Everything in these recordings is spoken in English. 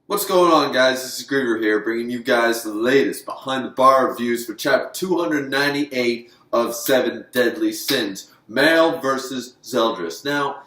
What's going on, guys? This is Griever here, bringing you guys the latest behind the bar reviews for chapter 298 of 7 Deadly Sins, Mael versus Zeldris. Now,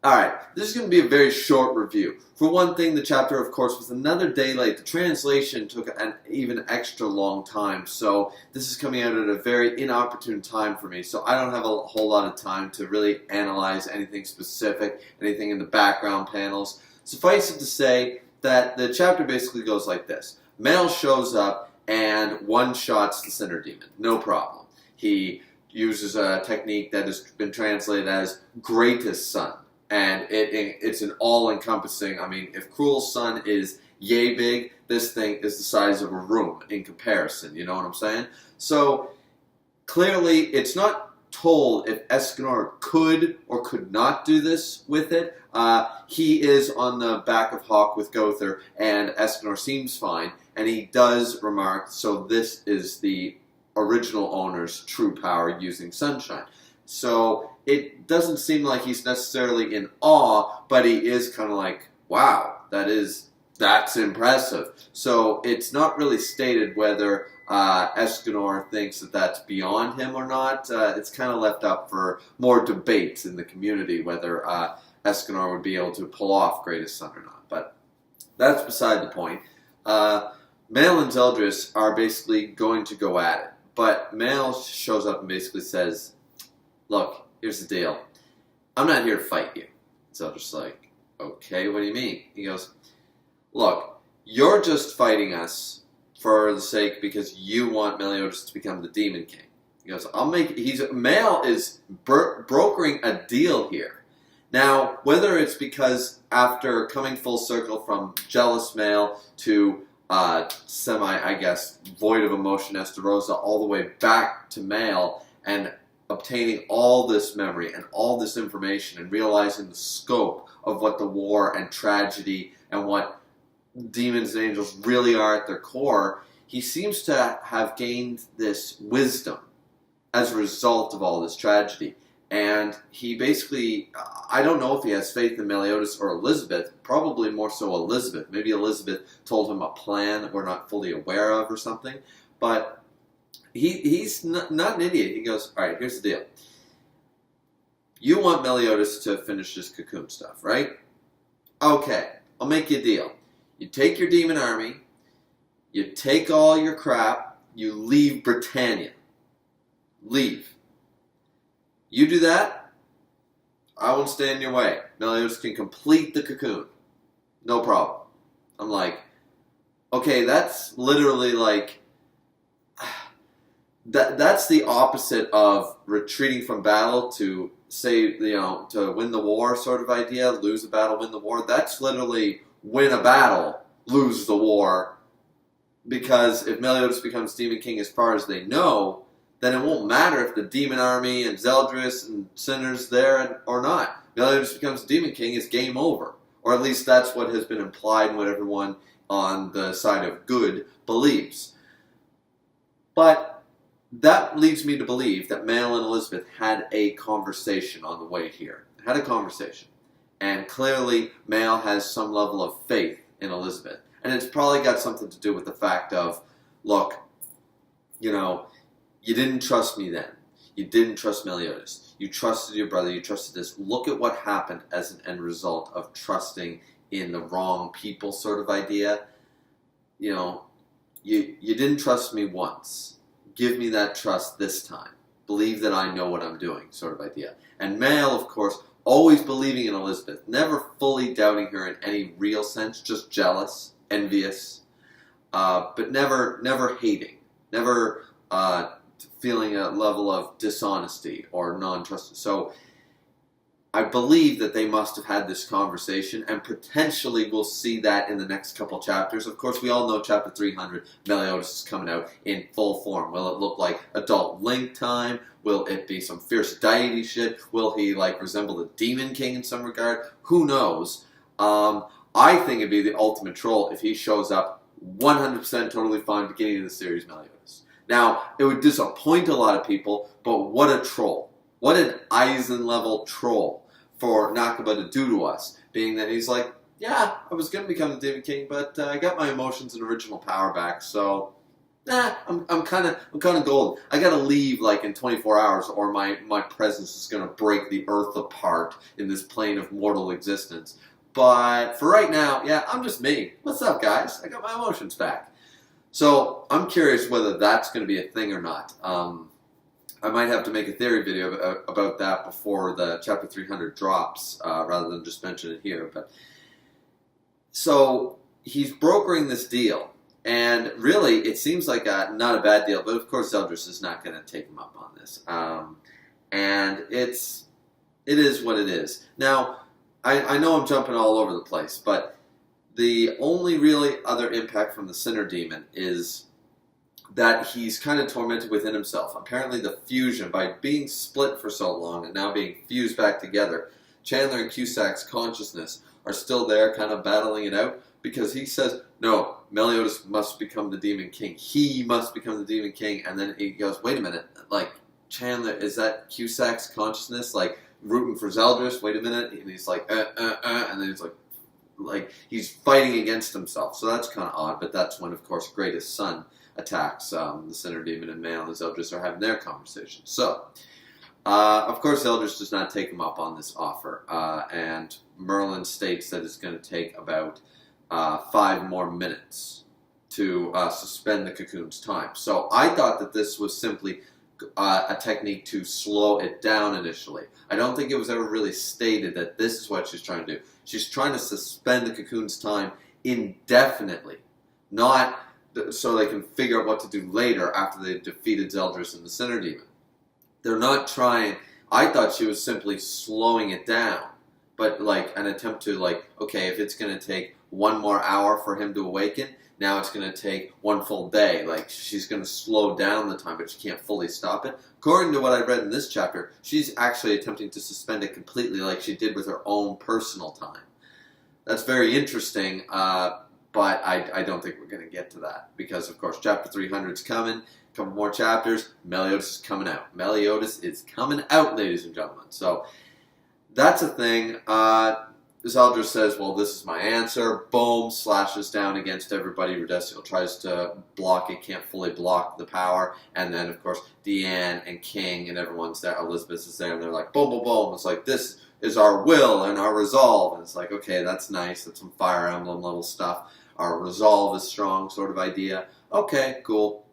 alright, this is going to be a very short review. For one thing, the chapter, of course, was another day late. The translation took an even extra long time, so this is coming out at a very inopportune time for me, so I don't have a whole lot of time to really analyze anything specific, anything in the background panels. Suffice it to say that the chapter basically goes like this. Mael shows up and one-shots the Sinner Demon. No problem. He uses a technique that has been translated as Greatest Son. And it's an all-encompassing, I mean, if Cruel's son is yay big, this thing is the size of a room in comparison, you know what I'm saying? So, clearly, it's not told if Escanor could or could not do this with it. He is on the back of Hawk with Gother, and Escanor seems fine, and he does remark, so this is the original owner's true power using Sunshine. So it doesn't seem like he's necessarily in awe, but he is kind of like, wow, that's impressive. So it's not really stated whether Escanor thinks that that's beyond him or not. It's kind of left up for more debates in the community whether Escanor would be able to pull off Greatest Son or not. But that's beside the point. Mael and Zeldris are basically going to go at it. But Mael shows up and basically says, look, here's the deal. I'm not here to fight you. Zeldris like, okay, what do you mean? He goes, look, you're just fighting us for the sake because you want Meliodas to become the Demon King. He goes, Mael is brokering a deal here. Now, whether it's because after coming full circle from jealous Mael to I guess, void of emotion Estarossa all the way back to Mael and obtaining all this memory and all this information and realizing the scope of what the war and tragedy and what demons and angels really are at their core, he seems to have gained this wisdom as a result of all this tragedy. And he basically, I don't know if he has faith in Meliodas or Elizabeth, probably more so Elizabeth. Maybe Elizabeth told him a plan that we're not fully aware of or something. But he's not an idiot. He goes, all right, here's the deal. You want Meliodas to finish this cocoon stuff, right? Okay, I'll make you a deal. You take your demon army, you take all your crap, you leave Britannia. Leave. You do that, I won't stand in your way. Meliodas can complete the cocoon. No problem. I'm like, okay, that's literally like, that's the opposite of retreating from battle to say, to win the war sort of idea, lose a battle, win the war. That's literally win a battle, lose the war. Because if Meliodas becomes Demon King as far as they know, then it won't matter if the demon army and Zeldris and Sinner's there or not. Meliodas becomes Demon King, it's game over. Or at least that's what has been implied and what everyone on the side of good believes. But that leads me to believe that Mael and Elizabeth had a conversation on the way here. Had a conversation. And clearly Mael has some level of faith in Elizabeth. And it's probably got something to do with the fact of, look, you didn't trust me then. You didn't trust Meliodas. You trusted your brother. You trusted this. Look at what happened as an end result of trusting in the wrong people sort of idea. You didn't trust me once. Give me that trust this time. Believe that I know what I'm doing sort of idea. And Mael, of course, always believing in Elizabeth. Never fully doubting her in any real sense. Just jealous, envious. But never hating. Never feeling a level of dishonesty or non-trust. So I believe that they must have had this conversation, and potentially we'll see that in the next couple chapters. Of course, we all know chapter 300, Meliodas is coming out in full form. Will it look like adult Link time? Will it be some fierce deity shit? Will he resemble the Demon King in some regard? Who knows? I think it'd be the ultimate troll if he shows up 100% totally fine beginning of the series, Meliodas. Now, it would disappoint a lot of people, but what a troll. What an Eisen-level troll for Nakaba to do to us, being that he's like, yeah, I was going to become the Demon King, but I got my emotions and original power back, so I'm kind of golden. I got to leave like in 24 hours, or my presence is going to break the earth apart in this plane of mortal existence. But for right now, yeah, I'm just me. What's up, guys? I got my emotions back. So I'm curious whether that's going to be a thing or not. I might have to make a theory video about that before the chapter 300 drops, rather than just mention it here. But so he's brokering this deal, and really it seems like not a bad deal. But of course, Zeldris is not going to take him up on this, and it is what it is. Now, I know I'm jumping all over the place, but the only really other impact from the Sinner Demon is that he's kind of tormented within himself. Apparently the fusion, by being split for so long and now being fused back together, Chandler and Cusack's consciousness are still there kind of battling it out, because he says, no, Meliodas must become the Demon King. He must become the Demon King. And then he goes, wait a minute, like, Chandler, is that Cusack's consciousness, like, rooting for Zeldris? Wait a minute. And he's like, and then he's like he's fighting against himself. So that's kind of odd, but that's when, of course, Greatest Son attacks the Sinner Demon, and Mael and Zeldris are having their conversation. So, of course, Zeldris does not take him up on this offer, and Merlin states that it's going to take about 5 more minutes to suspend the cocoon's time. So I thought that this was simply a technique to slow it down initially. I don't think it was ever really stated that this is what she's trying to do. She's trying to suspend the cocoon's time indefinitely, not so they can figure out what to do later after they've defeated Zeldris and the Sinner Demon. They're not trying. I thought she was simply slowing it down, but like an attempt to, like, okay, if it's going to take 1 more hour for him to awaken, now it's going to take 1 full day. Like, she's going to slow down the time, but she can't fully stop it. According to what I read in this chapter, she's actually attempting to suspend it completely, like she did with her own personal time. That's very interesting, but I don't think we're going to get to that, because, of course, chapter 300 is coming. A couple more chapters. Meliodas is coming out. Meliodas is coming out, ladies and gentlemen. So that's a thing. Zeldris says, well, this is my answer. Boom, slashes down against everybody. Rudestiel tries to block it, can't fully block the power. And then, of course, Deanne and King and everyone's there. Elizabeth is there, and they're like, boom, boom, boom. It's like, this is our will and our resolve. And it's like, okay, that's nice. That's some Fire Emblem level stuff. Our resolve is strong sort of idea. Okay, cool.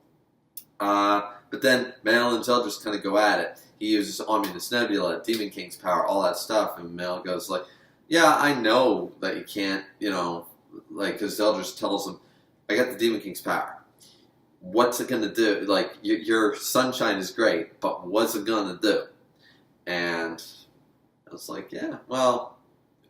But then Mael and Zeldris kind of go at it. He uses Omnibus Nebula, Demon King's power, all that stuff. And Mael goes like, yeah, I know that you can't, like, because Zeldris tells him, I got the Demon King's power. What's it going to do? Like, your sunshine is great, but what's it going to do? And I was like, yeah, well,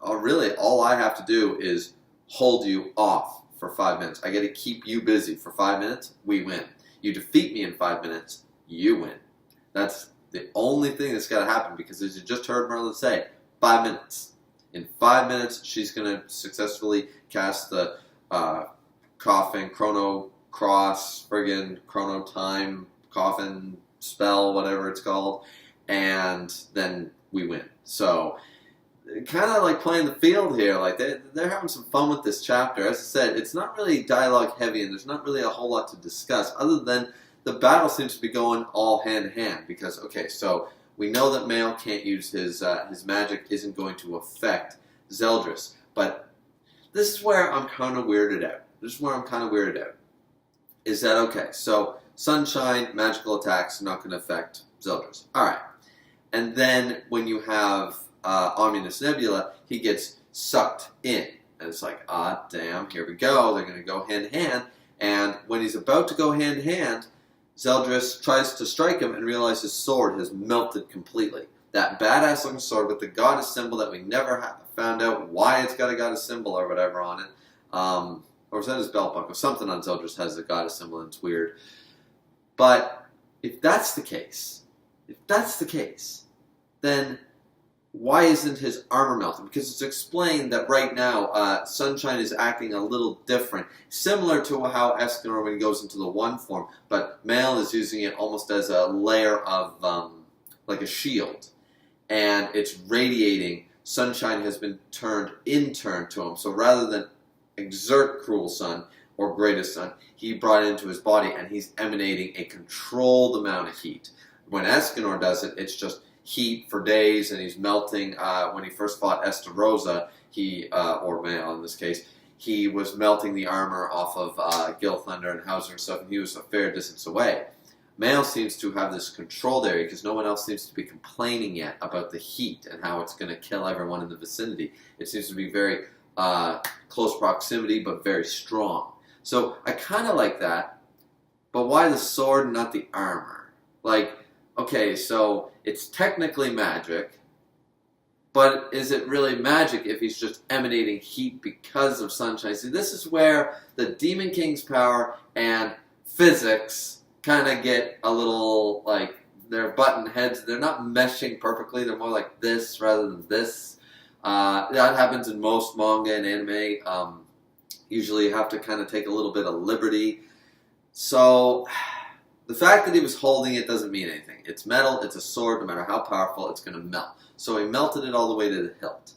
really, all I have to do is hold you off for 5 minutes. I got to keep you busy for 5 minutes, we win. You defeat me in 5 minutes, you win. That's the only thing that's got to happen, because as you just heard Merlin say, 5 minutes. In 5 minutes, she's going to successfully cast the coffin, chrono cross, friggin' chrono time, coffin spell, whatever it's called, and then we win. So, kind of like playing the field here. Like, they're having some fun with this chapter. As I said, it's not really dialogue heavy, and there's not really a whole lot to discuss, other than the battle seems to be going all hand in hand. Because, okay, so we know that Mael can't use his magic isn't going to affect Zeldris. But this is where I'm kind of weirded out. Is that, okay, so sunshine, magical attacks, not going to affect Zeldris. Alright. And then when you have Omnibus Nebula, he gets sucked in. And it's like, ah, damn, here we go. They're going to go hand in hand. And when he's about to go hand in hand, Zeldris tries to strike him and realizes his sword has melted completely. That badass looking sword with the goddess symbol that we never found out why it's got a goddess symbol or whatever on it. Or was that his belt buckle? Something on Zeldris has a goddess symbol and it's weird. But if that's the case, then why isn't his armor melted? Because it's explained that right now Sunshine is acting a little different. Similar to how Escanor when he goes into the one form, but Mael is using it almost as a layer of, like a shield. And it's radiating sunshine has been turned to him. So rather than exert cruel sun or greatest sun, he brought it into his body, and he's emanating a controlled amount of heat. When Escanor does it, it's just heat for days, and he's melting. When he first fought Estarossa, or Mael in this case, he was melting the armor off of Gilthunder and Hauser and stuff, and he was a fair distance away. Mael seems to have this controlled area because no one else seems to be complaining yet about the heat and how it's going to kill everyone in the vicinity. It seems to be very close proximity, but very strong. So I kind of like that, but why the sword and not the armor? Like, okay, so it's technically magic, but is it really magic if he's just emanating heat because of sunshine? See, this is where the Demon King's power and physics kind of get a little, like, they're button heads. They're not meshing perfectly. They're more like this rather than this. That happens in most manga and anime. Usually you have to kind of take a little bit of liberty. So the fact that he was holding it doesn't mean anything. It's metal, it's a sword, no matter how powerful, it's going to melt. So he melted it all the way to the hilt.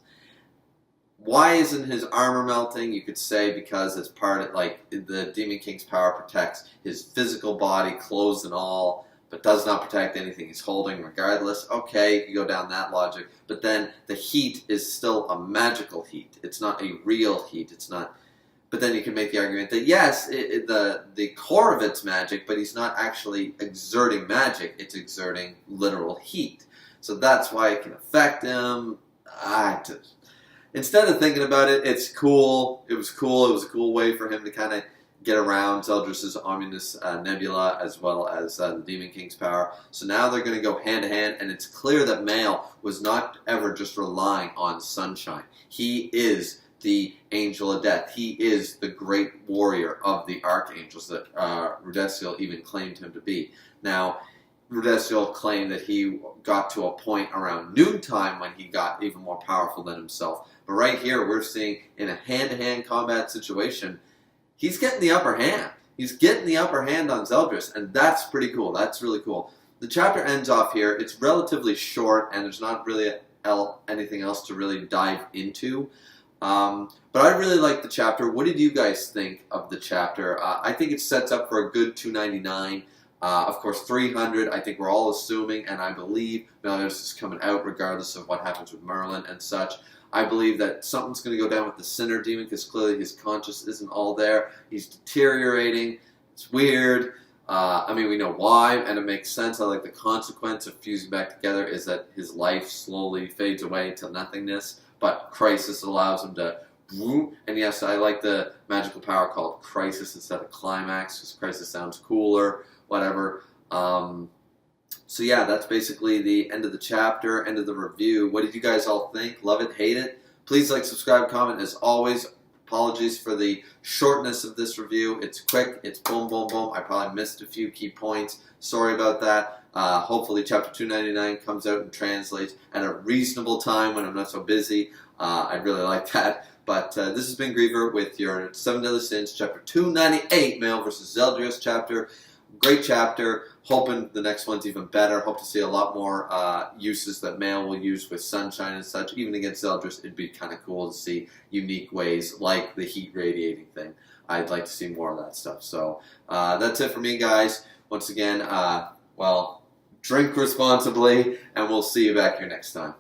Why isn't his armor melting? You could say because it's part of, like, the Demon King's power protects his physical body, clothes and all, but does not protect anything he's holding regardless. Okay, you can go down that logic. But then the heat is still a magical heat. It's not a real heat. It's not. But then you can make the argument that yes, the core of it's magic, but he's not actually exerting magic. It's exerting literal heat. So that's why it can affect him. Instead of thinking about it, it's cool. It was cool. It was a cool way for him to kind of get around Zeldris' Ominous Nebula as well as the Demon King's power. So now they're going to go hand to hand, and it's clear that Mael was not ever just relying on sunshine. He is the Angel of Death. He is the great warrior of the Archangels that Rudesiel even claimed him to be. Now, Rudesiel claimed that he got to a point around noontime when he got even more powerful than himself. But right here, we're seeing in a hand-to-hand combat situation, he's getting the upper hand. He's getting the upper hand on Zeldris, and that's pretty cool. That's really cool. The chapter ends off here. It's relatively short, and there's not really anything else to really dive into. But I really like the chapter. What did you guys think of the chapter? I think it sets up for a good 299. Of course, 300, I think we're all assuming, and I believe Meliodas is coming out regardless of what happens with Merlin and such. I believe that something's going to go down with the Sinner Demon because clearly his conscience isn't all there. He's deteriorating. It's weird. I mean, we know why, and it makes sense. I like the consequence of fusing back together is that his life slowly fades away to nothingness, but Crisis allows him to... And yes, I like the magical power called Crisis instead of Climax because Crisis sounds cooler, whatever. So yeah, that's basically the end of the chapter, end of the review. What did you guys all think? Love it? Hate it? Please like, subscribe, comment. As always, apologies for the shortness of this review. It's quick. It's boom, boom, boom. I probably missed a few key points. Sorry about that. Hopefully chapter 299 comes out and translates at a reasonable time when I'm not so busy. I'd really like that. But this has been Griever with your 7 Deadly Sins, chapter 298, Mael versus Zeldris chapter. Great chapter. Hoping the next one's even better. Hope to see a lot more uses that Mael will use with sunshine and such. Even against Zeldris, it'd be kind of cool to see unique ways like the heat radiating thing. I'd like to see more of that stuff. So that's it for me, guys. Once again, well, drink responsibly, and we'll see you back here next time.